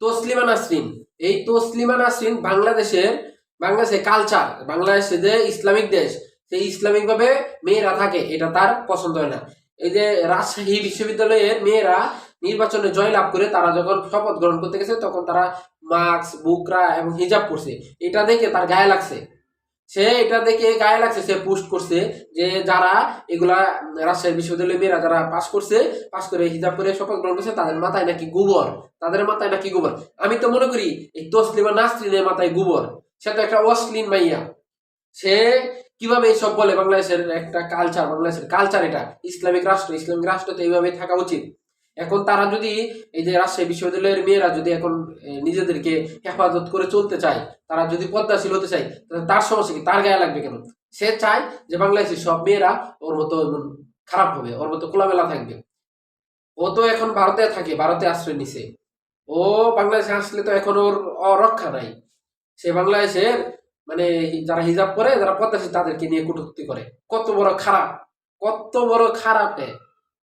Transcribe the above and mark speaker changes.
Speaker 1: তসলিমা নাসরিন। এই তসলিমা নাসরিন বাংলাদেশে কালচার, বাংলাদেশে যে ইসলামিক দেশ, সেই ইসলামিক ভাবে মেয়েরা থাকে এটা তার পছন্দ হয় না। এই যে রাজশাহী বিশ্ববিদ্যালয়ের মেয়েরা নির্বাচনে জয়লাভ করে তারা যখন শপথ গ্রহণ করতে গেছে তখন তারা মাস্ক, বুকরা এবং হিজাব পরছে। এটা দেখে তার গায়ে লাগছে, সে পোস্ট করছে যে যারা এগুলা রাজশাহী বিশ্ববিদ্যালয়ের মেয়েরা যারা পাস করে হিজাব করে শপথ গ্রহণ করছে তাদের মাথায় নাকি গোবর। আমি তো মনে করি এই তসলিমা নাসরিনের মাথায় গোবর। সে তো একটা অশ্লীল মাইয়া। সে কিভাবে এইসব বলে? বাংলাদেশের কালচার এটা ইসলামিক রাষ্ট্র তো এইভাবে থাকা উচিত। এখন তারা যদি এই যে রাজশাহী বিশ্ববিদ্যালয়ের মেয়েরা যদি এখন নিজেদেরকে হেফাজত করে চলতে চায়, তারা যদি পদ্মাশীল হতে চায়, তাহলে তার সমস্যা কি? তার গায়ে লাগবে কেন? সে চায় যে বাংলাদেশের সব মেয়েরা ওর মতো খারাপ হবে, ওর মতো খোলামেলা থাকবে। ও তো এখন ভারতে থাকে, ভারতে আশ্রয় নিছে। ও বাংলাদেশে আসলে তো এখন ওর রক্ষা নাই। সে বাংলাদেশের মানে যারা হিজাব করে, যারা পদ্মাশীল তাদেরকে নিয়ে কটূক্তি করে। কত বড় খারাপ, কত বড় খারাপ!